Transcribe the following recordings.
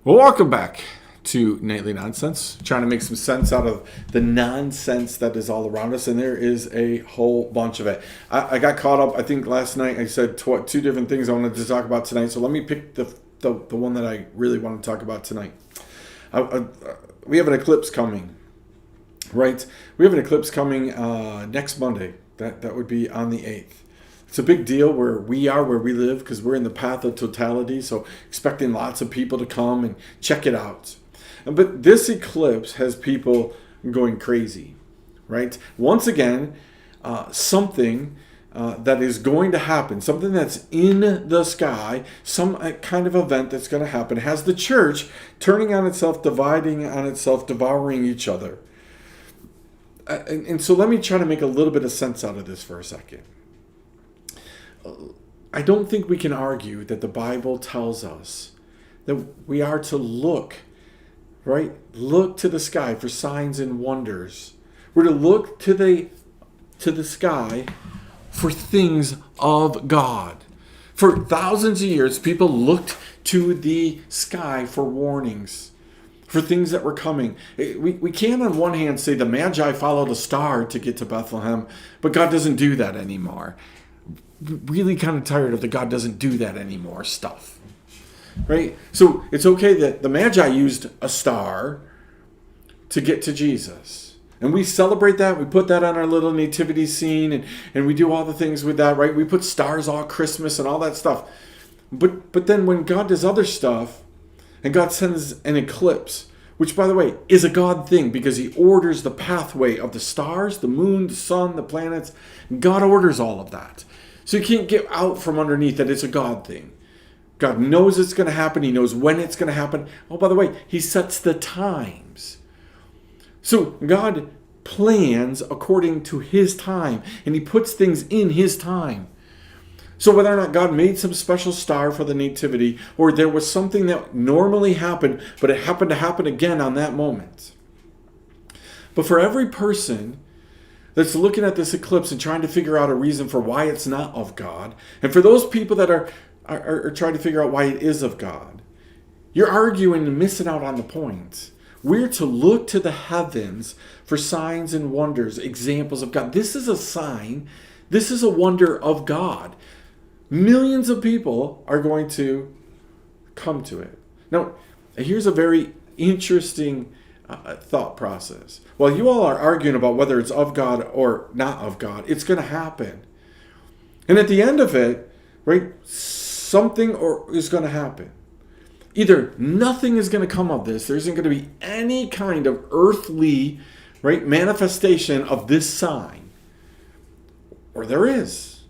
Well, welcome back to Nightly Nonsense. Trying to make some sense out of the nonsense that is all around us, and there is a whole bunch of it. I got caught up. I think last night I said two different things I wanted to talk about tonight. So let me pick the one that I really want to talk about tonight. We have an eclipse coming, right? We have an eclipse coming next Monday. That would be on the 8th. It's a big deal where we live, because we're in the path of totality. So expecting lots of people to come and check it out. But this eclipse has people going crazy, right? Once again, something that is going to happen, something that's in the sky, some kind of event that's going to happen, has the church turning on itself, dividing on itself, devouring each other. And so let me try to make a little bit of sense out of this for a second. I don't think we can argue that the Bible tells us that we are to look, right? Look to the sky for signs and wonders. We're to look to the sky for things of God. For thousands of years, people looked to the sky for warnings, for things that were coming. We can on one hand say the Magi followed a star to get to Bethlehem, but God doesn't do that anymore. Really kind of tired of the God doesn't do that anymore stuff, right? So it's okay that the Magi used a star to get to Jesus, and we celebrate that. We put that on our little nativity scene, and we do all the things with that, right? We put stars all Christmas and all that stuff, but then when God does other stuff, and God sends an eclipse, which, by the way, is a God thing, because he orders the pathway of the stars, the moon, the sun, the planets. God orders all of that. So you can't get out from underneath that it's a God thing. God knows it's going to happen. He knows when it's going to happen. Oh, by the way, he sets the times. So God plans according to his time, and he puts things in his time. So whether or not God made some special star for the nativity, or there was something that normally happened, but it happened to happen again on that moment. But for every person that's looking at this eclipse and trying to figure out a reason for why it's not of God, and for those people that are trying to figure out why it is of God, you're arguing and missing out on the point. We're to look to the heavens for signs and wonders, examples of God. This is a sign. This is a wonder of God. Millions of people are going to come to it. Now, here's a very interesting thought process. While you all are arguing about whether it's of God or not of God, it's going to happen. And at the end of it, right, something is going to happen. Either nothing is going to come of this, there isn't going to be any kind of earthly, right, manifestation of this sign, or there is.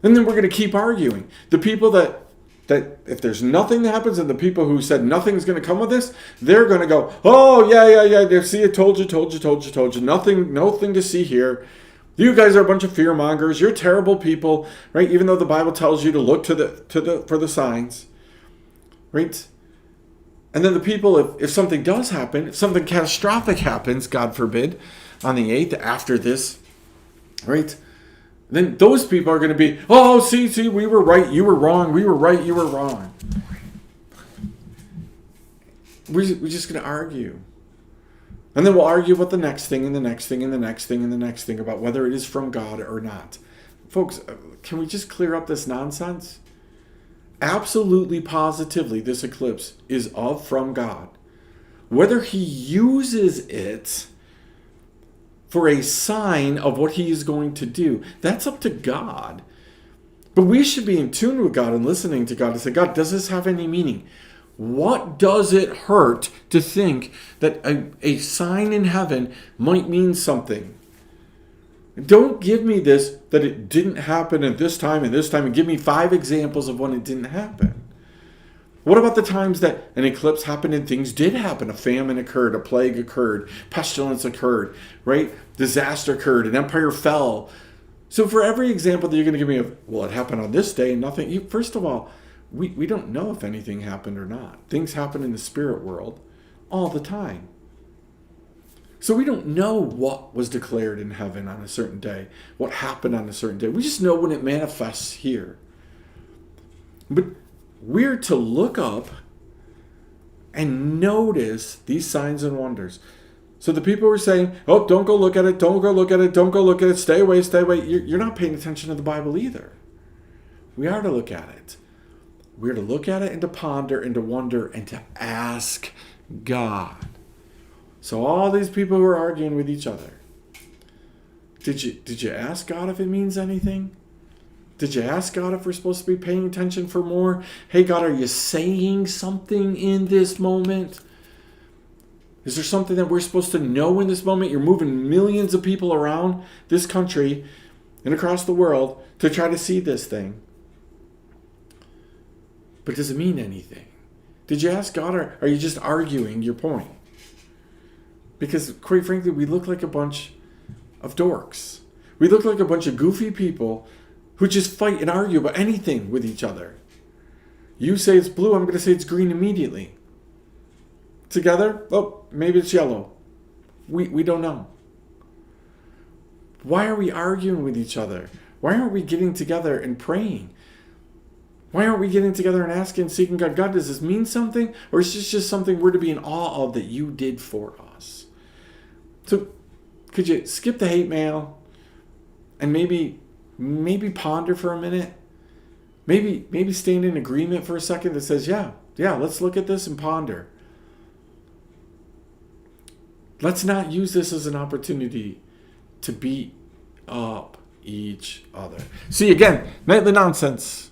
And then we're going to keep arguing. The people that if there's nothing that happens, and the people who said nothing's going to come of this, they're going to go, oh, yeah. See, I told you. Nothing to see here. You guys are a bunch of fear mongers. You're terrible people, right? Even though the Bible tells you to look for the signs, right? And then the people, if something does happen, if something catastrophic happens, God forbid, on the 8th after this, right? Then those people are going to be, oh, see, we were right, you were wrong, we were right, you were wrong. We're just going to argue. And then we'll argue about the next thing, and the next thing, and the next thing, and the next thing, about whether it is from God or not. Folks, can we just clear up this nonsense? Absolutely, positively, this eclipse is from God. Whether he uses it for a sign of what he is going to do, that's up to God. But we should be in tune with God and listening to God and say, God, does this have any meaning? What does it hurt to think that a sign in heaven might mean something? Don't give me this, that it didn't happen at this time and this time, and give me 5 examples of when it didn't happen. What about the times that an eclipse happened and things did happen? A famine occurred, a plague occurred, pestilence occurred, right? Disaster occurred, an empire fell. So for every example that you're going to give me of, well, it happened on this day and nothing. First of all, we don't know if anything happened or not. Things happen in the spirit world all the time. So we don't know what was declared in heaven on a certain day, what happened on a certain day. We just know when it manifests here. But we're to look up and notice these signs and wonders. So the people were saying, oh, don't go look at it, don't go look at it, don't go look at it, stay away, stay away. You're not paying attention to the Bible either. We are to look at it. We're to look at it and to ponder and to wonder and to ask God. So all these people who are arguing with each other, did you ask God if it means anything? Did you ask God if we're supposed to be paying attention for more? Hey, God, are you saying something in this moment? Is there something that we're supposed to know in this moment? You're moving millions of people around this country and across the world to try to see this thing. But does it mean anything? Did you ask God, or are you just arguing your point? Because, quite frankly, we look like a bunch of dorks. We look like a bunch of goofy people who just fight and argue about anything with each other. You say it's blue, I'm going to say it's green immediately. Together, oh, maybe it's yellow. We don't know. Why are we arguing with each other? Why aren't we getting together and praying? Why aren't we getting together and asking, seeking God, God, does this mean something? Or is this just something we're to be in awe of that you did for us? So could you skip the hate mail and maybe ponder for a minute? Maybe stand in agreement for a second that says, yeah, let's look at this and ponder. Let's not use this as an opportunity to beat up each other. See, again, nightly nonsense.